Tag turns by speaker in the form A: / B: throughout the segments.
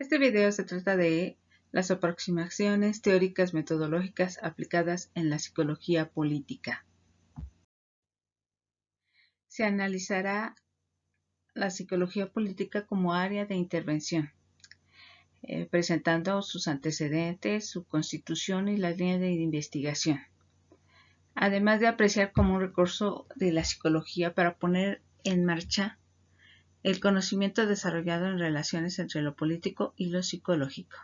A: Este video se trata de las aproximaciones teóricas metodológicas aplicadas en la psicología política. Se analizará la psicología política como área de intervención, presentando sus antecedentes, su constitución y las líneas de investigación, además de apreciar como un recurso de la psicología para poner en marcha el conocimiento desarrollado en relaciones entre lo político y lo psicológico.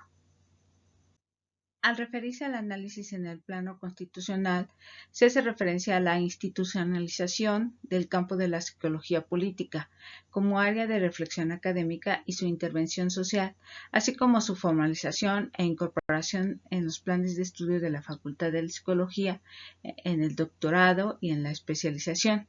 A: Al referirse al análisis en el plano constitucional, se hace referencia a la institucionalización del campo de la psicología política como área de reflexión académica y su intervención social, así como su formalización e incorporación en los planes de estudio de la Facultad de Psicología, en el doctorado y en la especialización.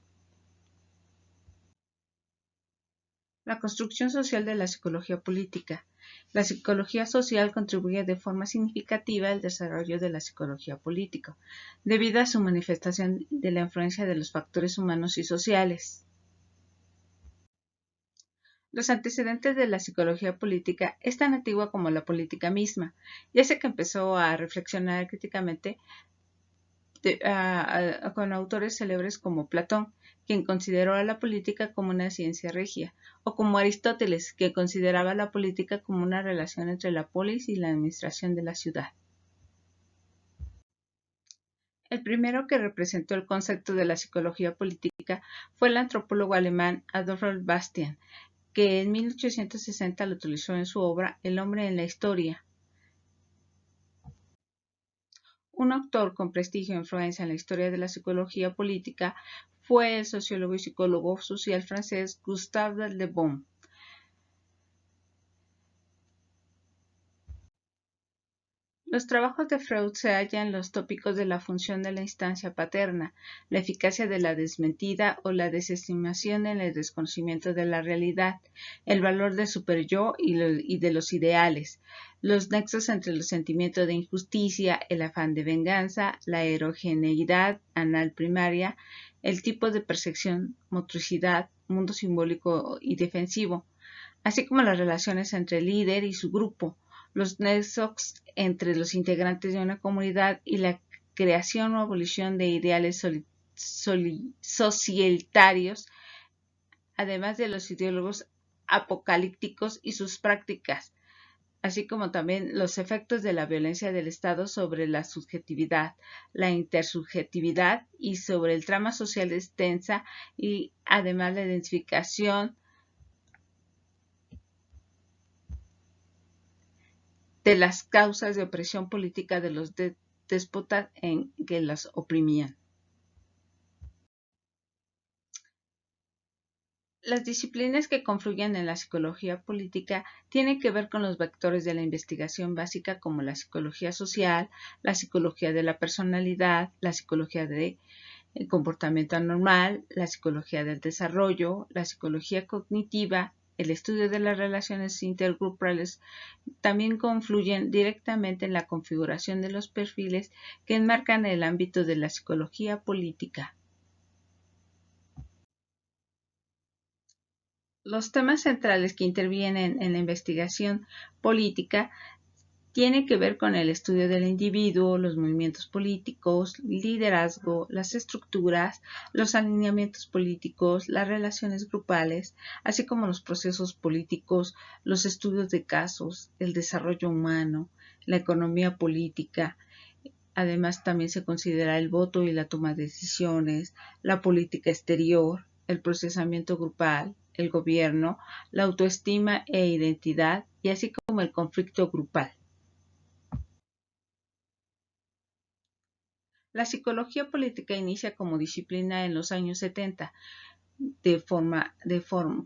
A: La construcción social de la psicología política. La psicología social contribuye de forma significativa al desarrollo de la psicología política, debido a su manifestación de la influencia de los factores humanos y sociales. Los antecedentes de la psicología política es tan antigua como la política misma, ya sé que empezó a reflexionar críticamente con autores célebres como Platón, quien consideró a la política como una ciencia regia, o como Aristóteles, que consideraba la política como una relación entre la polis y la administración de la ciudad. El primero que representó el concepto de la psicología política fue el antropólogo alemán Adolf Bastian, que en 1860 lo utilizó en su obra El hombre en la historia. Un autor con prestigio e influencia en la historia de la psicología política fue el sociólogo y psicólogo social francés Gustave Le Bon. Los trabajos de Freud se hallan en los tópicos de la función de la instancia paterna, la eficacia de la desmentida o la desestimación en el desconocimiento de la realidad, el valor del superyo y de los ideales, los nexos entre los sentimientos de injusticia, el afán de venganza, la heterogeneidad anal primaria, el tipo de percepción, motricidad, mundo simbólico y defensivo, así como las relaciones entre el líder y su grupo, los nexos entre los integrantes de una comunidad y la creación o abolición de ideales societarios, además de los ideólogos apocalípticos y sus prácticas, así como también los efectos de la violencia del Estado sobre la subjetividad, la intersubjetividad y sobre el trama social extensa, y además la identificación de las causas de opresión política de los déspotas en que las oprimían. Las disciplinas que confluyen en la psicología política tienen que ver con los vectores de la investigación básica como la psicología social, la psicología de la personalidad, la psicología del comportamiento anormal, la psicología del desarrollo, la psicología cognitiva. El estudio de las relaciones intergrupales también confluyen directamente en la configuración de los perfiles que enmarcan el ámbito de la psicología política. Los temas centrales que intervienen en la investigación política tiene que ver con el estudio del individuo, los movimientos políticos, liderazgo, las estructuras, los alineamientos políticos, las relaciones grupales, así como los procesos políticos, los estudios de casos, el desarrollo humano, la economía política. Además, también se considera el voto y la toma de decisiones, la política exterior, el procesamiento grupal, el gobierno, la autoestima e identidad, y así como el conflicto grupal. La psicología política inicia como disciplina en los años 70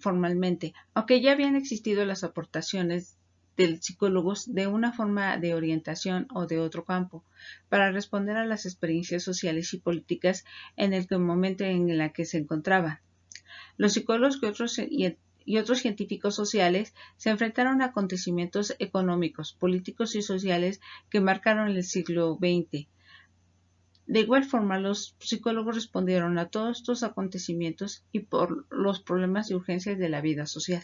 A: formalmente, aunque ya habían existido las aportaciones de psicólogos de una forma de orientación o de otro campo, para responder a las experiencias sociales y políticas en el momento en el que se encontraban. Los psicólogos y otros científicos sociales se enfrentaron a acontecimientos económicos, políticos y sociales que marcaron el siglo XX. De igual forma, los psicólogos respondieron a todos estos acontecimientos y por los problemas y urgencias de la vida social.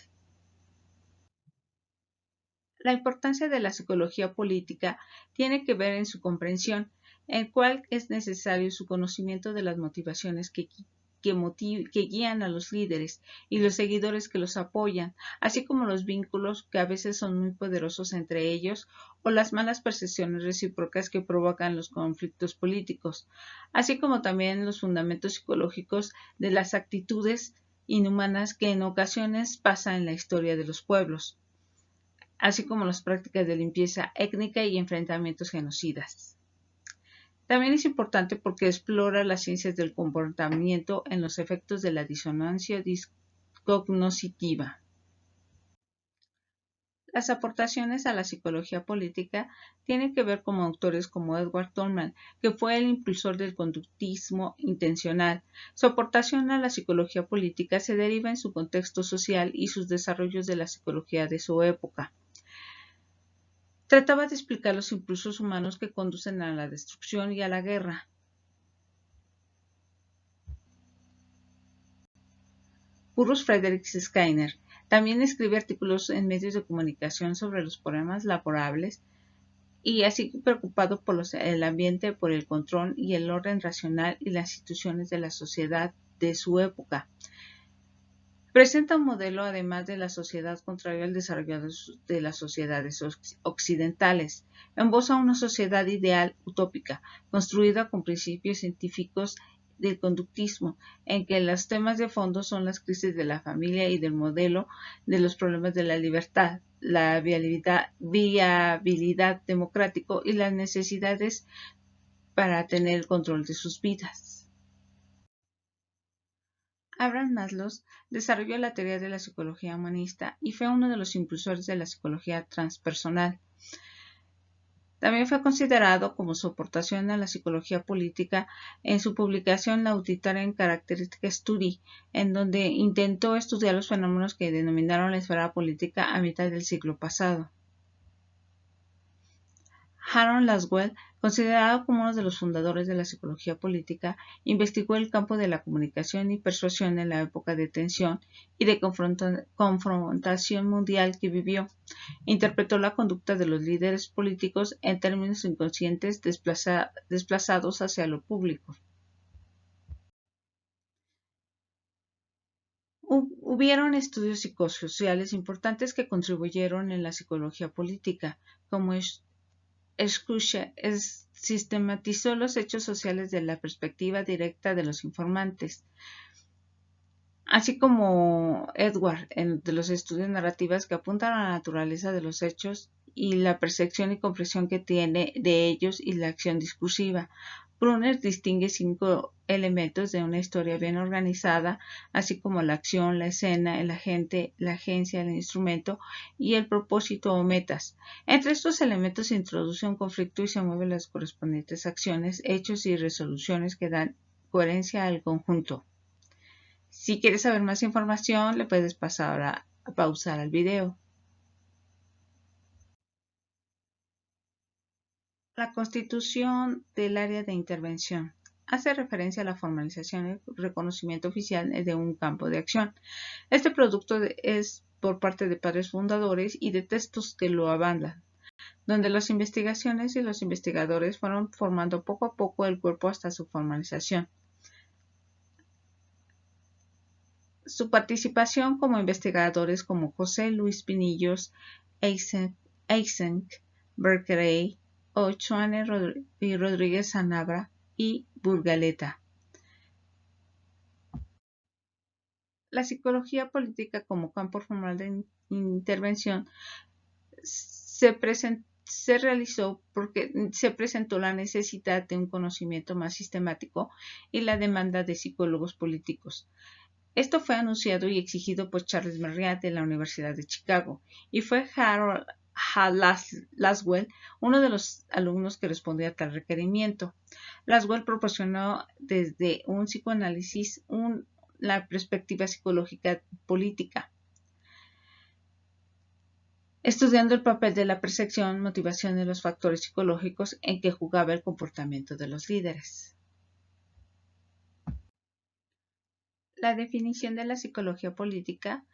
A: La importancia de la psicología política tiene que ver en su comprensión, en cual es necesario su conocimiento de las motivaciones que guían a los líderes y los seguidores que los apoyan, así como los vínculos que a veces son muy poderosos entre ellos o las malas percepciones recíprocas que provocan los conflictos políticos, así como también los fundamentos psicológicos de las actitudes inhumanas que en ocasiones pasan en la historia de los pueblos, así como las prácticas de limpieza étnica y enfrentamientos genocidas. También es importante porque explora las ciencias del comportamiento en los efectos de la disonancia cognitiva. Las aportaciones a la psicología política tienen que ver con autores como Edward Tolman, que fue el impulsor del conductismo intencional. Su aportación a la psicología política se deriva en su contexto social y sus desarrollos de la psicología de su época. Trataba de explicar los impulsos humanos que conducen a la destrucción y a la guerra. Burrus Frederick Skinner también escribe artículos en medios de comunicación sobre los problemas laborables y así preocupado por el ambiente, por el control y el orden racional y las instituciones de la sociedad de su época. Presenta un modelo, además de la sociedad, contrario al desarrollo de las sociedades occidentales. Esboza una sociedad ideal utópica, construida con principios científicos del conductismo, en que los temas de fondo son las crisis de la familia y del modelo de los problemas de la libertad, la viabilidad democrático y las necesidades para tener el control de sus vidas. Abraham Maslow desarrolló la teoría de la psicología humanista y fue uno de los impulsores de la psicología transpersonal. También fue considerado como su aportación a la psicología política en su publicación La Utilitarian Characteristic Study, en donde intentó estudiar los fenómenos que denominaron la esfera política a mitad del siglo pasado. Harold Laswell, considerado como uno de los fundadores de la psicología política, investigó el campo de la comunicación y persuasión en la época de tensión y de confrontación mundial que vivió. Interpretó la conducta de los líderes políticos en términos inconscientes desplazados hacia lo público. Hubieron estudios psicosociales importantes que contribuyeron en la psicología política, como sistematizó los hechos sociales desde la perspectiva directa de los informantes, así como Edward de los estudios narrativas que apuntan a la naturaleza de los hechos y la percepción y comprensión que tiene de ellos y la acción discursiva. Brunner distingue 5 elementos de una historia bien organizada, así como la acción, la escena, el agente, la agencia, el instrumento y el propósito o metas. Entre estos elementos se introduce un conflicto y se mueven las correspondientes acciones, hechos y resoluciones que dan coherencia al conjunto. Si quieres saber más información, le puedes pasar a pausar el video. La constitución del área de intervención hace referencia a la formalización y reconocimiento oficial de un campo de acción. Este producto es por parte de padres fundadores y de textos que lo avalan, donde las investigaciones y los investigadores fueron formando poco a poco el cuerpo hasta su formalización. Su participación como investigadores como José Luis Pinillos, Eysenck, Berkeley, Ochoane y Rodríguez Sanabria y Burgaleta. La psicología política como campo formal de intervención se realizó porque se presentó la necesidad de un conocimiento más sistemático y la demanda de psicólogos políticos. Esto fue anunciado y exigido por Charles Marriott de la Universidad de Chicago, y fue Harold Laswell uno de los alumnos que respondió a tal requerimiento. Laswell proporcionó desde un psicoanálisis la perspectiva psicológica política, estudiando el papel de la percepción, motivación y los factores psicológicos en que jugaba el comportamiento de los líderes. La definición de la psicología política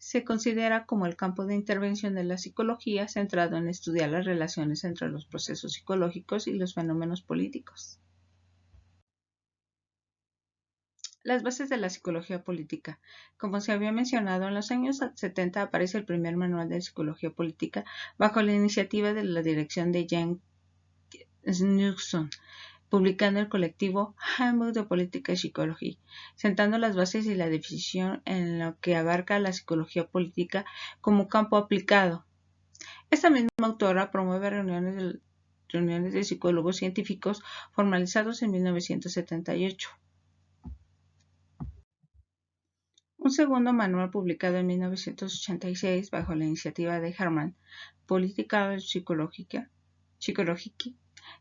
A: se considera como el campo de intervención de la psicología centrado en estudiar las relaciones entre los procesos psicológicos y los fenómenos políticos. Las bases de la psicología política. Como se había mencionado, en los años 70 aparece el primer manual de psicología política bajo la iniciativa de la dirección de James Newsom, publicando el colectivo Handbook de Política y Psicología, sentando las bases y la definición en lo que abarca la psicología política como campo aplicado. Esta misma autora promueve reuniones de psicólogos científicos formalizados en 1978. Un segundo manual publicado en 1986 bajo la iniciativa de Herman, Political Psychology,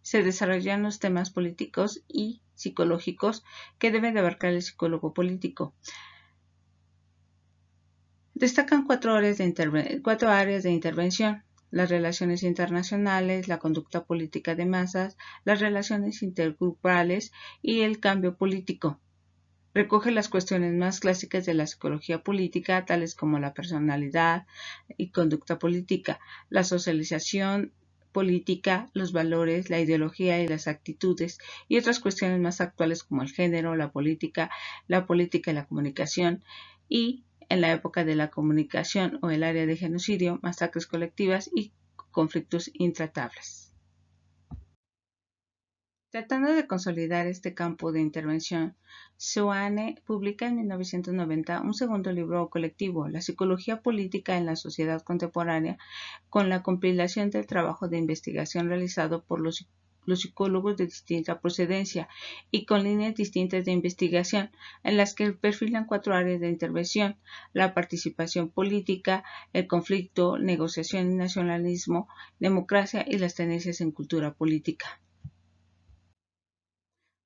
A: se desarrollan los temas políticos y psicológicos que debe de abarcar el psicólogo político. Destacan cuatro áreas de intervención: las relaciones internacionales, la conducta política de masas, las relaciones intergrupales y el cambio político. Recoge las cuestiones más clásicas de la psicología política, tales como la personalidad y conducta política, la socialización política, los valores, la ideología y las actitudes, y otras cuestiones más actuales como el género, la política y la comunicación, y en la época de la comunicación o el área de genocidio, masacres colectivas y conflictos intratables. Tratando de consolidar este campo de intervención, Seoane publica en 1990 un segundo libro colectivo, La psicología política en la sociedad contemporánea, con la compilación del trabajo de investigación realizado por los psicólogos de distinta procedencia y con líneas distintas de investigación, en las que perfilan cuatro áreas de intervención: la participación política, el conflicto, negociación y nacionalismo, democracia y las tendencias en cultura política.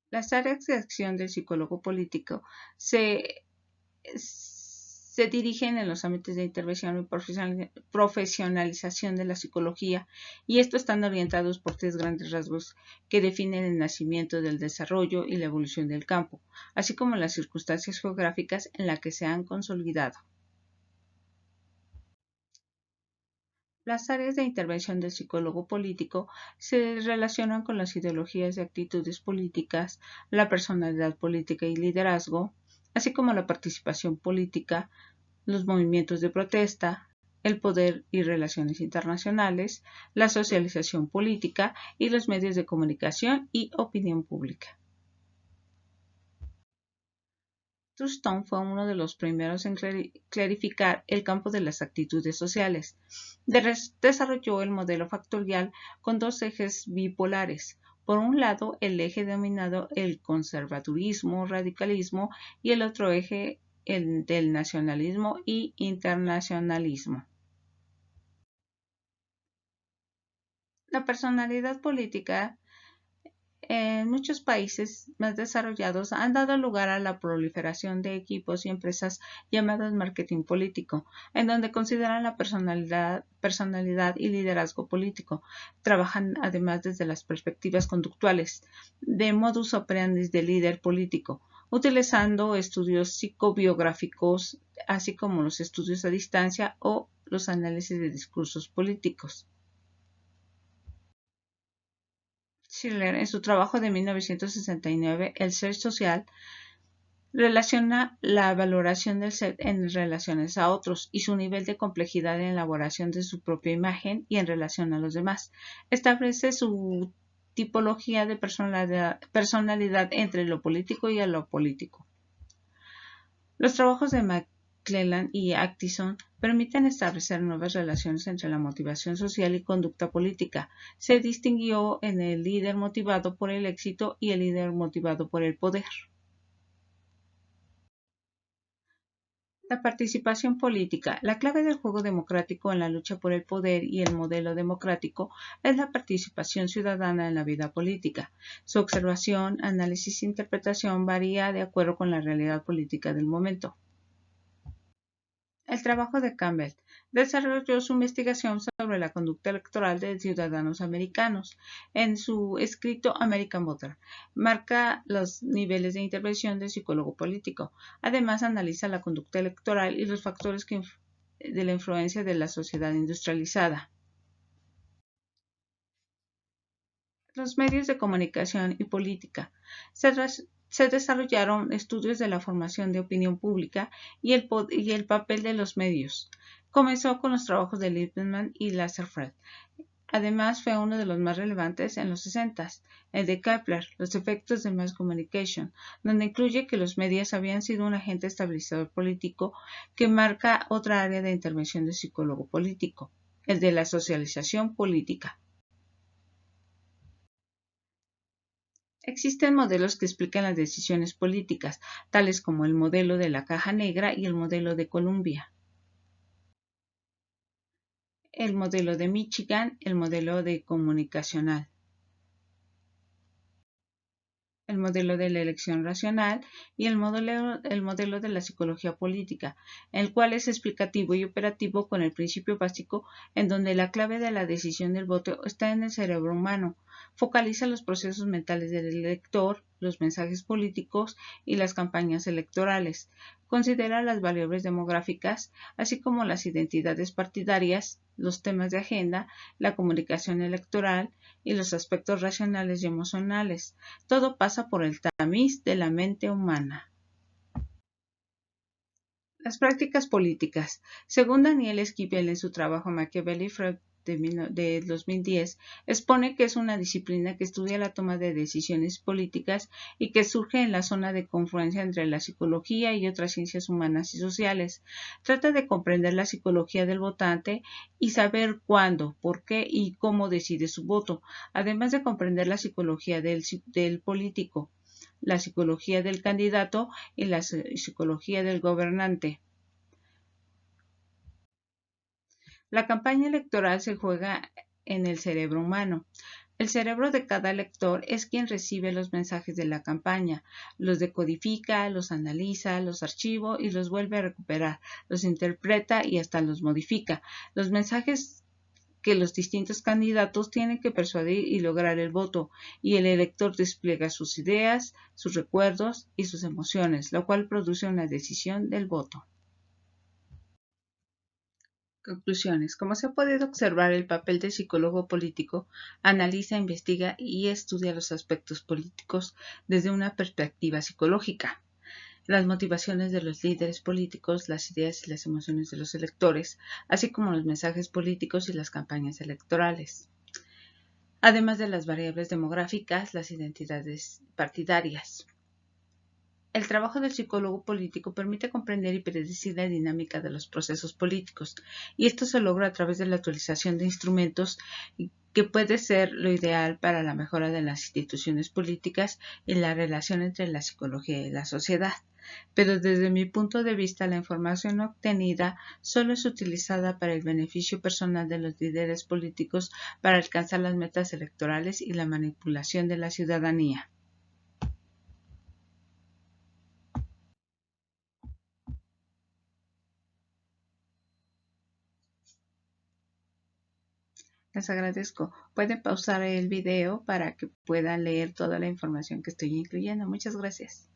A: Las áreas de acción del psicólogo político se dirigen en los ámbitos de intervención y profesionalización de la psicología, y estos están orientados por tres grandes rasgos que definen el nacimiento, del desarrollo y la evolución del campo, así como las circunstancias geográficas en las que se han consolidado. Las áreas de intervención del psicólogo político se relacionan con las ideologías y actitudes políticas, la personalidad política y liderazgo, así como la participación política, los movimientos de protesta, el poder y relaciones internacionales, la socialización política y los medios de comunicación y opinión pública. Thurston fue uno de los primeros en clarificar el campo de las actitudes sociales. Desarrolló el modelo factorial con dos ejes bipolares. Por un lado, el eje denominado el conservadurismo, radicalismo, y el otro eje el del nacionalismo y internacionalismo. La personalidad política en muchos países más desarrollados han dado lugar a la proliferación de equipos y empresas llamadas marketing político, en donde consideran la personalidad y liderazgo político. Trabajan además desde las perspectivas conductuales, de modus operandi de líder político, utilizando estudios psicobiográficos, así como los estudios a distancia o los análisis de discursos políticos. Schiller, en su trabajo de 1969, El ser social, relaciona la valoración del ser en relaciones a otros y su nivel de complejidad en la elaboración de su propia imagen y en relación a los demás. Establece su tipología de personalidad entre lo político y a lo político. Los trabajos de McClelland y Atkinson permiten establecer nuevas relaciones entre la motivación social y conducta política. Se distinguió en el líder motivado por el éxito y el líder motivado por el poder. La participación política. La clave del juego democrático en la lucha por el poder y el modelo democrático es la participación ciudadana en la vida política. Su observación, análisis e interpretación varía de acuerdo con la realidad política del momento. El trabajo de Campbell desarrolló su investigación sobre la conducta electoral de ciudadanos americanos. En su escrito American Voter, marca los niveles de intervención del psicólogo político. Además, analiza la conducta electoral y los factores que de la influencia de la sociedad industrializada. Los medios de comunicación y política. Se desarrollaron estudios de la formación de opinión pública y el papel de los medios. Comenzó con los trabajos de Lippmann y Lasserfeld. Además, fue uno de los más relevantes en los 60, el de Kepler, Los efectos de Mass Communication, donde incluye que los medios habían sido un agente estabilizador político que marca otra área de intervención del psicólogo político, el de la socialización política. Existen modelos que explican las decisiones políticas, tales como el modelo de la caja negra y el modelo de Columbia, el modelo de Michigan, el modelo de comunicacional, el modelo de la elección racional y el modelo de la psicología política, el cual es explicativo y operativo con el principio básico en donde la clave de la decisión del voto está en el cerebro humano. Focaliza los procesos mentales del elector, los mensajes políticos y las campañas electorales. Considera las variables demográficas, así como las identidades partidarias, los temas de agenda, la comunicación electoral y los aspectos racionales y emocionales. Todo pasa por el tamiz de la mente humana. Las prácticas políticas. Según Daniel Esquivel en su trabajo Machiavelli Freud de 2010, expone que es una disciplina que estudia la toma de decisiones políticas y que surge en la zona de confluencia entre la psicología y otras ciencias humanas y sociales. Trata de comprender la psicología del votante y saber cuándo, por qué y cómo decide su voto, además de comprender la psicología del político, la psicología del candidato y la psicología del gobernante. La campaña electoral se juega en el cerebro humano. El cerebro de cada lector es quien recibe los mensajes de la campaña, los decodifica, los analiza, los archiva y los vuelve a recuperar, los interpreta y hasta los modifica. Los mensajes que los distintos candidatos tienen que persuadir y lograr el voto, y el elector despliega sus ideas, sus recuerdos y sus emociones, lo cual produce una decisión del voto. Conclusiones. Como se ha podido observar, el papel del psicólogo político analiza, investiga y estudia los aspectos políticos desde una perspectiva psicológica. Las motivaciones de los líderes políticos, las ideas y las emociones de los electores, así como los mensajes políticos y las campañas electorales, además de las variables demográficas, las identidades partidarias. El trabajo del psicólogo político permite comprender y predecir la dinámica de los procesos políticos, y esto se logra a través de la utilización de instrumentos que puede ser lo ideal para la mejora de las instituciones políticas y la relación entre la psicología y la sociedad. Pero desde mi punto de vista, la información obtenida solo es utilizada para el beneficio personal de los líderes políticos para alcanzar las metas electorales y la manipulación de la ciudadanía. Les agradezco. Pueden pausar el video para que puedan leer toda la información que estoy incluyendo. Muchas gracias.